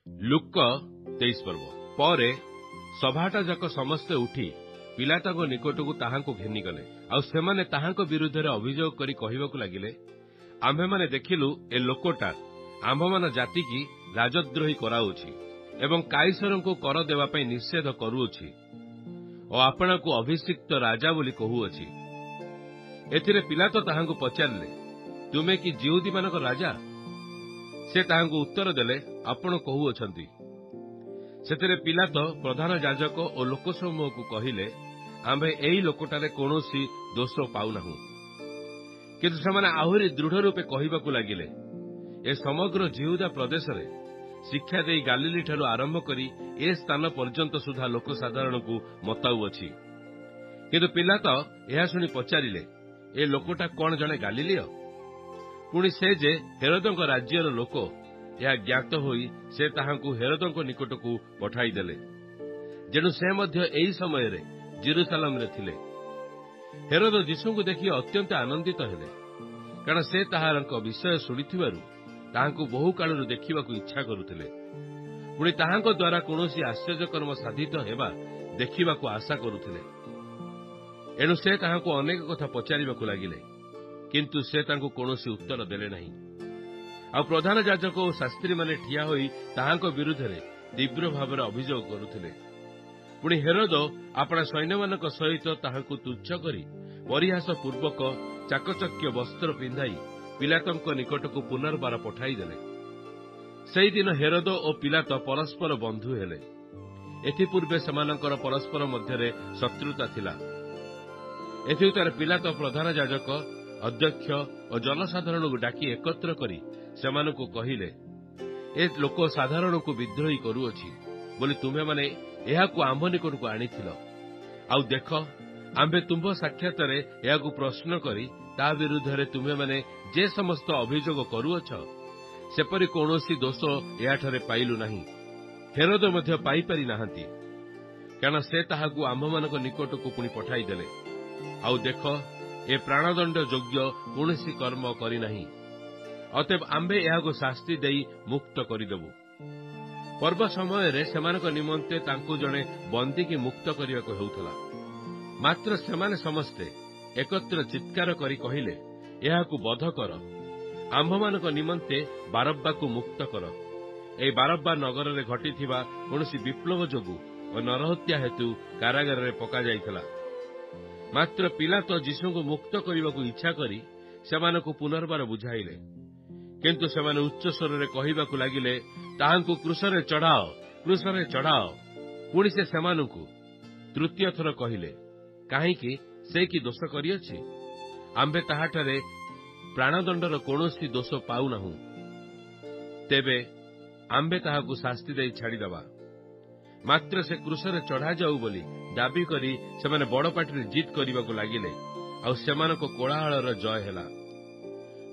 ଲୁକ 23 ପର୍ବ ପରେ ସଭାଟା ଯାକ ସମସ୍ତେ ଉଠି ପିଲାତାଙ୍କ ନିକଟକୁ ତାହାଙ୍କୁ ଘେନିଗଲେ। ଆଉ ସେମାନେ ତାହାଙ୍କ ବିରୁଦ୍ଧରେ ଅଭିଯୋଗ କରି କହିବାକୁ ଲାଗିଲେ, ଆମ୍ଭେମାନେ ଦେଖିଲୁ ଏ ଲୋକଟା ଆମ୍ଭମାନ ଜାତିକି ରାଜଦ୍ରୋହୀ କରାଉଛି ଏବଂ କାଇସରଙ୍କୁ କର ଦେବା ପାଇଁ ନିଷେଧ କରୁଅଛି ଓ ଆପଣଙ୍କୁ ଅଭିଷିକ୍ତ ରାଜା ବୋଲି କହୁଅଛି। ଏଥିରେ ପିଲାତ ତାହାଙ୍କୁ ପଚାରିଲେ, ତୁମେ କି ଜିହୁଦୀମାନଙ୍କ ରାଜା? ସେ ତାହାଙ୍କୁ ଉତ୍ତର ଦେଲେ, ଆପଣ କହୁଅଛନ୍ତି। ସେଥିରେ ପିଲାତ ପ୍ରଧାନ ଯାଜକ ଓ ଲୋକସମୂହକୁ କହିଲେ, ଆମ୍ଭେ ଏହି ଲୋକଟାରେ କୌଣସି ଦୋଷ ପାଉନାହୁଁ। କିନ୍ତୁ ସେମାନେ ଆହୁରି ଦୃଢ଼ ରୂପେ କହିବାକୁ ଲାଗିଲେ, ଏ ସମଗ୍ର ଜିହୁଦା ପ୍ରଦେଶରେ ଶିକ୍ଷା ଦେଇ ଗାଲିଲୀଠାରୁ ଆରମ୍ଭ କରି ଏ ସ୍ଥାନ ପର୍ଯ୍ୟନ୍ତ ସୁଦ୍ଧା ଲୋକସାଧାରଣଙ୍କୁ ମତାଉଅଛି। କିନ୍ତୁ ପିଲାତ ଏହା ଶୁଣି ପଚାରିଲେ, ଏ ଲୋକଟା କଣ ଜଣେ ଗାଲିଲୀୟ? ପୁଣି ସେ ଯେ ହେରୋଦଙ୍କ ରାଜ୍ୟର ଲୋକ ଏହା ଜ୍ଞାତ ହୋଇ ସେ ତାହାଙ୍କୁ ହେରୋଦଙ୍କ ନିକଟକୁ ପଠାଇଦେଲେ। ଯେଣୁ ସେ ମଧ୍ୟ ଏହି ସମୟରେ ଜେରୁସାଲେମରେ ଥିଲେ। ହେରୋଦ ଯୀଶୁଙ୍କୁ ଦେଖି ଅତ୍ୟନ୍ତ ଆନନ୍ଦିତ ହେଲେ, କାରଣ ସେ ତାହାଙ୍କ ବିଷୟ ଶୁଣିଥିବାରୁ ତାହାଙ୍କୁ ବହୁ କାଳରୁ ଦେଖିବାକୁ ଇଚ୍ଛା କରୁଥିଲେ। ପୁଣି ତାହାଙ୍କ ଦ୍ୱାରା କୌଣସି ଆଶ୍ଚର୍ଯ୍ୟକର୍ମ ସାଧିତ ହେବା ଦେଖିବାକୁ ଆଶା କରୁଥିଲେ। ଏଣୁ ସେ ତାହାଙ୍କୁ ଅନେକ କଥା ପଚାରିବାକୁ ଲାଗିଲେ, କିନ୍ତୁ ସେ ତାଙ୍କୁ କୌଣସି ଉତ୍ତର ଦେଲେ ନାହିଁ। ଆଉ ପ୍ରଧାନ ଯାଜକ ଓ ଶାସ୍ତ୍ରୀମାନେ ଠିଆ ହୋଇ ତାହାଙ୍କ ବିରୁଦ୍ଧରେ ତୀବ୍ର ଭାବରେ ଅଭିଯୋଗ କରୁଥିଲେ। ପୁଣି ହେରୋଦ ଆପଣା ସୈନ୍ୟମାନଙ୍କ ସହିତ ତାହାଙ୍କୁ ତୁଚ୍ଛ କରି ପରିହାସ ପୂର୍ବକ ଚାକଚକ୍ୟ ବସ୍ତ୍ର ପିନ୍ଧାଇ ପିଲାତଙ୍କ ନିକଟକୁ ପୁନର୍ବାର ପଠାଇଦେଲେ। ସେହିଦିନ ହେରୋଦ ଓ ପିଲାତ ପରସ୍ପର ବନ୍ଧୁ ହେଲେ। ଏଥିପୂର୍ବେ ସେମାନଙ୍କର ପରସ୍ପର ମଧ୍ୟରେ ଶତ୍ରୁତା ଥିଲା। ଏଥିଉତ୍ତରେ ପିଲାତ ପ୍ରଧାନ ଯାଜକ, ଅଧ୍ୟକ୍ଷ ଓ ଜନସାଧାରଣଙ୍କୁ ଡାକି ଏକତ୍ର କରି ସେମାନଙ୍କୁ କହିଲେ, ଏ ଲୋକ ସାଧାରଣଙ୍କୁ ବିଦ୍ରୋହୀ କରୁଅଛି ବୋଲି ତୁମେମାନେ ଏହାକୁ ଆମ୍ଭ ନିକଟକୁ ଆଣିଥିଲ। ଆଉ ଦେଖ, ଆମ୍ଭେ ତୁମ୍ଭ ସାକ୍ଷାତରେ ଏହାକୁ ପ୍ରଶ୍ନ କରି ତା ବିରୁଦ୍ଧରେ ତୁମେମାନେ ଯେ ସମସ୍ତ ଅଭିଯୋଗ କରୁଅଛ, ସେପରି କୌଣସି ଦୋଷ ଏହାଠାରେ ପାଇଲୁ ନାହିଁ। ହେରୋଦ ମଧ୍ୟ ପାଇପାରି ନାହାନ୍ତି, କାରଣ ସେ ତାହାକୁ ଆମ୍ଭମାନଙ୍କ ନିକଟକୁ ପୁଣି ପଠାଇଦେଲେ। ଆଉ ଦେଖ, ଏ ପ୍ରାଣଦଣ୍ଡ ଯୋଗ୍ୟ କୌଣସି କର୍ମ କରିନାହିଁ। ଅତଏବ ଆମ୍ଭେ ଏହାକୁ ଶାସ୍ତି ଦେଇ ମୁକ୍ତ କରିଦେବୁ। ପର୍ବ ସମୟରେ ସେମାନଙ୍କ ନିମନ୍ତେ ତାଙ୍କୁ ଜଣେ ବନ୍ଦୀକି ମୁକ୍ତ କରିବାକୁ ହେଉଥିଲା। ମାତ୍ର ସେମାନେ ସମସ୍ତେ ଏକତ୍ର ଚିତ୍କାର କରି କହିଲେ, ଏହାକୁ ବଧ କର, ଆମ୍ଭମାନଙ୍କ ନିମନ୍ତେ ବାରବ୍ବାକୁ ମୁକ୍ତ କର। ଏହି ବାରବ୍ବା ନଗରରେ ଘଟିଥିବା କୌଣସି ବିପ୍ଳବ ଯୋଗୁଁ ଓ ନରହତ୍ୟା ହେତୁ କାରାଗାରରେ ପକାଯାଇଥିଲା। ମାତ୍ର ପିଲାତ ଯୀଶୁଙ୍କୁ ମୁକ୍ତ କରିବାକୁ ଇଚ୍ଛା କରି ସେମାନଙ୍କୁ ପୁନର୍ବାର ବୁଝାଇଲେ। କିନ୍ତୁ ସେମାନେ ଉଚ୍ଚ ସ୍ୱରରେ କହିବାକୁ ଲାଗିଲେ, ତାହାଙ୍କୁ କ୍ରୁଶରେ ଚଢ଼ାଅ, କ୍ରୁଶରେ ଚଢ଼ାଅ। ପୁଣି ସେ ସେମାନଙ୍କୁ ତୃତୀୟ ଥର କହିଲେ, କାହିଁକି ସେ କି ଦୋଷ କରିଅଛି? ଆମ୍ଭେ ତାହାଠାରେ ପ୍ରାଣଦଣ୍ଡର କୌଣସି ଦୋଷ ପାଉନାହୁଁ। ତେବେ ଆମ୍ଭେ ତାହାକୁ ଶାସ୍ତି ଦେଇ ଛାଡ଼ିଦେବା। ମାତ୍ର ସେ କ୍ରୁଶରେ ଚଢ଼ାଯାଉ ବୋଲି ଦାବି କରି ସେମାନେ ବଡ଼ ପାଟିରେ ଜିଦ୍ କରିବାକୁ ଲାଗିଲେ। ଆଉ ସେମାନଙ୍କ କୋଳାହଳର ଜୟ ହେଲା।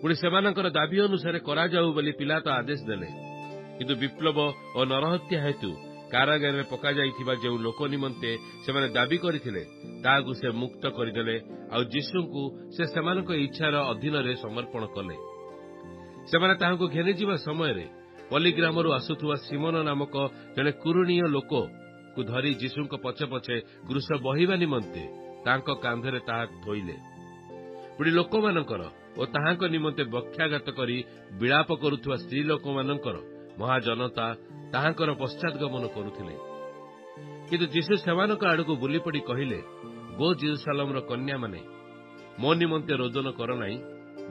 ପୁଣି ସେମାନଙ୍କର ଦାବି ଅନୁସାରେ କରାଯାଉ ବୋଲି ପିଲାତ ଆଦେଶ ଦେଲେ। କିନ୍ତୁ ବିପ୍ଳବ ଓ ନରହତ୍ୟା ହେତୁ କାରାଗାରରେ ପକାଯାଇଥିବା ଯେଉଁ ଲୋକ ନିମନ୍ତେ ସେମାନେ ଦାବି କରିଥିଲେ, ତାହାକୁ ସେ ମୁକ୍ତ କରିଦେଲେ। ଆଉ ଯୀଶୁଙ୍କୁ ସେ ସେମାନଙ୍କ ଇଚ୍ଛାର ଅଧୀନରେ ସମର୍ପଣ କଲେ। ସେମାନେ ତାହାଙ୍କୁ ଘେନିଯିବା ସମୟରେ ପଲିଗ୍ରାମରୁ ଆସୁଥିବା ସିମୋନ ନାମକ ଜଣେ କୁରୁଣୀୟ ଲୋକକୁ ଧରି ଯୀଶୁଙ୍କ ପଛେ ପଛେ କ୍ରୁଶ ବହିବା ନିମନ୍ତେ ତାଙ୍କ କାନ୍ଧରେ ତାହା ଥୋଇଲେ। ପୁଣି ଲୋକମାନଙ୍କର ଓ ତାହାଙ୍କ ନିମନ୍ତେ ବକ୍ଷାଘାତ କରି ବିଳାପ କରୁଥିବା ସ୍ତ୍ରୀ ଲୋକମାନଙ୍କର ମହାଜନତା ତାହାଙ୍କର ପଶ୍ଚାତଗମନ କରୁଥିଲେ। କିନ୍ତୁ ଯୀଶୁ ସେମାନଙ୍କ ଆଡ଼କୁ ବୁଲିପଡ଼ି କହିଲେ, ଗୋ ଜେରୁସାଲେମର କନ୍ୟାମାନେ, ମୋ ନିମନ୍ତେ ରୋଦନ କର ନାହିଁ,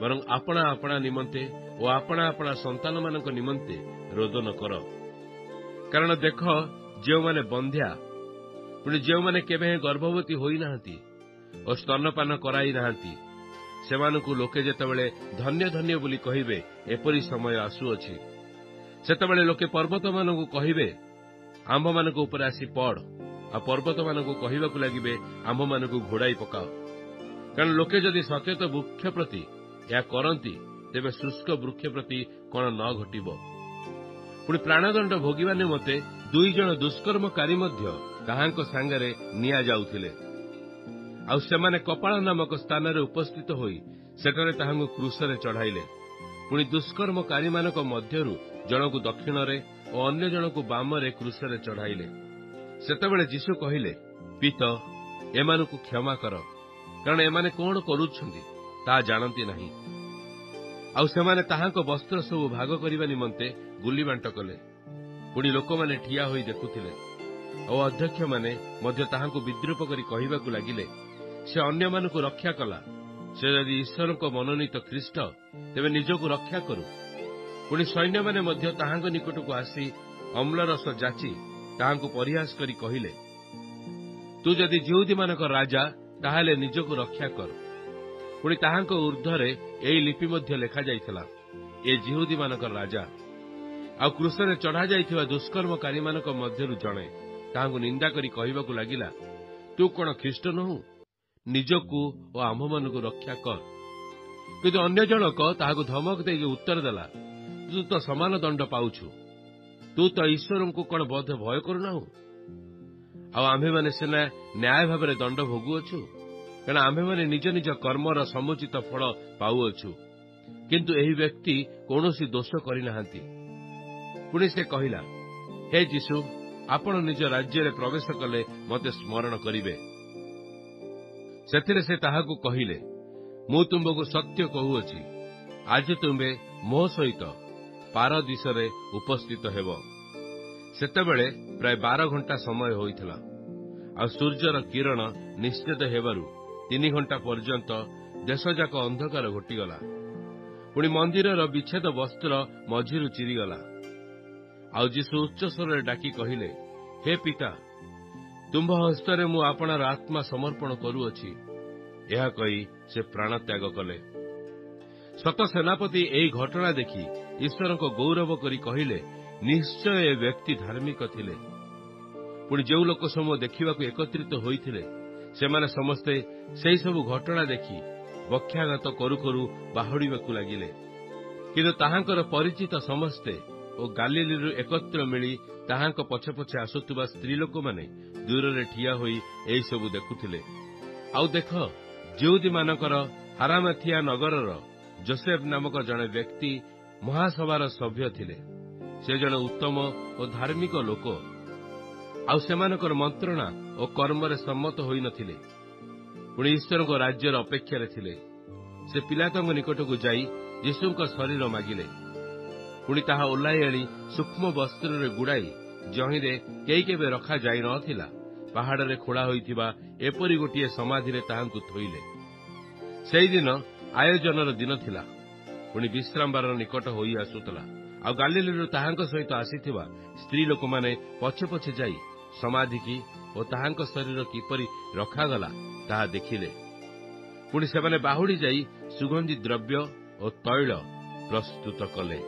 ବରଂ ଆପଣା ଆପଣା ନିମନ୍ତେ ଓ ଆପଣା ଆପଣା ସନ୍ତାନମାନଙ୍କ ନିମନ୍ତେ ରୋଦନ କର। କାରଣ ଦେଖ, ଯେଉଁମାନେ ବନ୍ଧ୍ୟା, ପୁଣି ଯେଉଁମାନେ କେବେ ଗର୍ଭବତୀ ହୋଇନାହାନ୍ତି ଓ ସ୍ତନପାନ କରାଇ ନାହାନ୍ତି, ସେମାନଙ୍କୁ ଲୋକେ ଯେତେବେଳେ ଧନ୍ୟ ଧନ୍ୟ ବୋଲି କହିବେ, ଏପରି ସମୟ ଆସୁଅଛି। ସେତେବେଳେ ଲୋକେ ପର୍ବତମାନଙ୍କୁ କହିବେ, ଆମ୍ଭମାନଙ୍କ ଉପରେ ଆସି ପଡ଼, ଆଉ ପର୍ବତମାନଙ୍କୁ କହିବାକୁ ଲାଗିବେ, ଆମ୍ଭମାନଙ୍କୁ ଘୋଡ଼ାଇ ପକାଅ। କାରଣ ଲୋକେ ଯଦି ସଚେତ ବୃକ୍ଷ ପ୍ରତି ଏହା କରନ୍ତି, ତେବେ ଶୁଷ୍କ ବୃକ୍ଷ ପ୍ରତି କଣ ନ ଘଟିବ? ପୁଣି ପ୍ରାଣଦଣ୍ଡ ଭୋଗିବା ନିମନ୍ତେ 2 ଜଣ ଦୁଷ୍କର୍ମକାରୀ ମଧ୍ୟ ତାହାଙ୍କ ସାଙ୍ଗରେ ନିଆଯାଉଥିଲେ। ଆଉ ସେମାନେ କପାଳ ନାମକ ସ୍ଥାନରେ ଉପସ୍ଥିତ ହୋଇ ସେଠାରେ ତାହାଙ୍କୁ କ୍ରୁଶରେ ଚଢ଼ାଇଲେ। ପୁଣି ଦୁଷ୍କର୍ମକାରୀମାନଙ୍କ ମଧ୍ୟରୁ ଜଣକୁ ଦକ୍ଷିଣରେ ଓ ଅନ୍ୟ ଜଣକୁ ବାମରେ କ୍ରୁଶରେ ଚଢ଼ାଇଲେ। ସେତେବେଳେ ଯୀଶୁ କହିଲେ, ପିତ, ଏମାନଙ୍କୁ କ୍ଷମା କର, କାରଣ ଏମାନେ କଣ କରୁଛନ୍ତି ତାହା ଜାଣନ୍ତି ନାହିଁ। ଆଉ ସେମାନେ ତାହାଙ୍କ ବସ୍ତ୍ର ସବୁ ଭାଗ କରିବା ନିମନ୍ତେ ଗୁଲିବାଣ୍ଟ କଲେ। ପୁଣି ଲୋକମାନେ ଠିଆ ହୋଇ ଦେଖୁଥିଲେ। ଆଉ ଅଧ୍ୟକ୍ଷମାନେ ମଧ୍ୟ ତାହାଙ୍କୁ ବିଦ୍ରୂପ କରି କହିବାକୁ ଲାଗିଲେ, ସେ ଅନ୍ୟମାନଙ୍କୁ ରକ୍ଷା କଲା। ସେ ଯଦି ଈଶ୍ୱରଙ୍କ ମନୋନୀତ ଖ୍ରୀଷ୍ଟ, ତେବେ ନିଜକୁ ରକ୍ଷା କରୁ। ପୁଣି ସୈନ୍ୟମାନେ ମଧ୍ୟ ତାହାଙ୍କ ନିକଟକୁ ଆସି ଅମ୍ଳରସ ଯାଚି ତାହାଙ୍କୁ ପରିହାସ କରି କହିଲେ, ତୁ ଯଦି ଯିହୁଦୀମାନଙ୍କ ରାଜା, ତାହେଲେ ନିଜକୁ ରକ୍ଷା କର। ପୁଣି ତାହାଙ୍କ ଉର୍ଦ୍ଧ୍ୱରେ ଏହି ଲିପି ମଧ୍ୟ ଲେଖାଯାଇଥିଲା, ଏ ଯିହୁଦୀମାନଙ୍କ ରାଜା। ଆଉ କ୍ରୁଶରେ ଚଢ଼ାଯାଇଥିବା ଦୁଷ୍କର୍ମକାରୀମାନଙ୍କ ମଧ୍ୟରୁ ଜଣେ ତାହାଙ୍କୁ ନିନ୍ଦା କରି କହିବାକୁ ଲାଗିଲା, ତୁ କଣ ଖ୍ରୀଷ୍ଟ ନୋହୁ? ନିଜକୁ ଓ ଆମ୍ଭମାନଙ୍କୁ ରକ୍ଷା କର। କିନ୍ତୁ ଅନ୍ୟ ଜଣକ ତାହାକୁ ଧମକ ଦେଇକି ଉତ୍ତର ଦେଲା, ତୁ ତ ସମାନ ଦଣ୍ଡ ପାଉଛୁ। ତୁ ତ ଈଶ୍ୱରଙ୍କୁ କଣ ବୋଧେ ଭୟ କରୁନାହୁଁ? ଆଉ ଆମ୍ଭେମାନେ ସିନା ନ୍ୟାୟ ଭାବରେ ଦଣ୍ଡ ଭୋଗୁଅଛୁ, କାରଣ ଆମ୍ଭେମାନେ ନିଜ ନିଜ କର୍ମର ସମୁଚିତ ଫଳ ପାଉଅଛୁ, କିନ୍ତୁ ଏହି ବ୍ୟକ୍ତି କୌଣସି ଦୋଷ କରିନାହାନ୍ତି। ପୁଣି ସେ କହିଲା, ହେ ଯୀଶୁ, ଆପଣ ନିଜ ରାଜ୍ୟରେ ପ୍ରବେଶ କଲେ ମୋତେ ସ୍ମରଣ କରିବେ। ସେଥିରେ ସେ ତାହାକୁ କହିଲେ, ମୁଁ ତୁମ୍ଭକୁ ସତ୍ୟ କହୁଅଛି, ଆଜି ତୁମ୍ଭେ ମୋ ସହିତ ପାରଦୀସରେ ଉପସ୍ଥିତ ହେବ। ସେତେବେଳେ ପ୍ରାୟ 12 ଘଣ୍ଟା ସମୟ ହୋଇଥିଲା। ଆଉ ସୂର୍ଯ୍ୟର କିରଣ ନିଶ୍ଚେଦ ହେବାରୁ 3 ଘଣ୍ଟା ପର୍ଯ୍ୟନ୍ତ ଦେଶଯାକ ଅନ୍ଧକାର ଘୋଟିଗଲା। ପୁଣି ମନ୍ଦିରର ବିଚ୍ଛେଦ ବସ୍ତ୍ର ମଝିରୁ ଚିରିଗଲା। ଆଉ ଯୀଶୁ ଉଚ୍ଚସ୍ୱରରେ ଡାକି କହିଲେ, ହେ ପିତା, ତୁମ୍ଭ ହସ୍ତରେ ମୁଁ ଆପଣାର ଆତ୍ମା ସମର୍ପଣ କରୁଅଛି। ଏହା କହି ସେ ପ୍ରାଣତ୍ୟାଗ କଲେ। ଶତ ସେନାପତି ଏହି ଘଟଣା ଦେଖି ଈଶ୍ୱରଙ୍କ ଗୌରବ କରି କହିଲେ, ନିଶ୍ଚୟ ଏ ବ୍ୟକ୍ତି ଧାର୍ମିକ ଥିଲେ। ପୁଣି ଯେଉଁ ଲୋକ ସମୂହ ଦେଖିବାକୁ ଏକତ୍ରିତ ହୋଇଥିଲେ, ସେମାନେ ସମସ୍ତେ ସେହି ସବୁ ଘଟଣା ଦେଖି ବକ୍ଷାଘାତ କରୁ କରୁ ବାହୁଡ଼ିବାକୁ ଲାଗିଲେ। କିନ୍ତୁ ତାହାଙ୍କର ପରିଚିତ ସମସ୍ତେ ଓ ଗାଲିଲରୁ ଏକତ୍ର ମିଳି ତାହାଙ୍କ ପଛେ ପଛେ ଆସୁଥିବା ସ୍ତ୍ରୀ ଲୋକମାନେ ଦୂରରେ ଠିଆ ହୋଇ ଏହିସବୁ ଦେଖୁଥିଲେ। ଆଉ ଦେଖ, ଯିହୁଦୀମାନଙ୍କର ହାରାମାଥିଆ ନଗରର ଯୋସେଫ ନାମକ ଜଣେ ବ୍ୟକ୍ତି ମହାସଭାର ସଭ୍ୟ ଥିଲେ। ସେ ଜଣେ ଉତ୍ତମ ଓ ଧାର୍ମିକ ଲୋକ। ଆଉ ସେମାନଙ୍କର ମନ୍ତ୍ରଣା ଓ କର୍ମରେ ସମ୍ମତ ହୋଇନଥିଲେ, ପୁଣି ଈଶ୍ୱରଙ୍କ ରାଜ୍ୟର ଅପେକ୍ଷାରେ ଥିଲେ। ସେ ପିଲାତଙ୍କ ନିକଟକୁ ଯାଇ ଯୀଶୁଙ୍କ ଶରୀର ମାଗିଲେ। ପୁଣି ତାହା ଓହ୍ଲାଇ ଆଣି ସୂକ୍ଷ୍ମ ବସ୍ତ୍ରରେ ଗୁଡ଼ାଇ, ଯହିଁରେ କେହି କେବେ ରଖାଯାଇ ନଥିଲା, ପାହାଡ଼ରେ ଖୋଳା ହୋଇଥିବା ଏପରି ଗୋଟିଏ ସମାଧିରେ ତାହାଙ୍କୁ ଥୋଇଲେ। ସେହିଦିନ ଆୟୋଜନର ଦିନ ଥିଲା। ପୁଣି ବିଶ୍ରାମବାର ନିକଟ ହୋଇ ଆସୁଥିଲା। ଆଉ ଗାଲିଲରୁ ତାହାଙ୍କ ସହିତ ଆସିଥିବା ସ୍ତ୍ରୀ ଲୋକମାନେ ପଛେ ପଛେ ଯାଇ ସମାଧିକି ଓ ତାହାଙ୍କ ଶରୀର କିପରି ରଖାଗଲା ତାହା ଦେଖିଲେ। ପୁଣି ସେମାନେ ବାହୁଡ଼ି ଯାଇ ସୁଗନ୍ଧି ଦ୍ରବ୍ୟ ଓ ତୈଳ ପ୍ରସ୍ତୁତ କଲେ।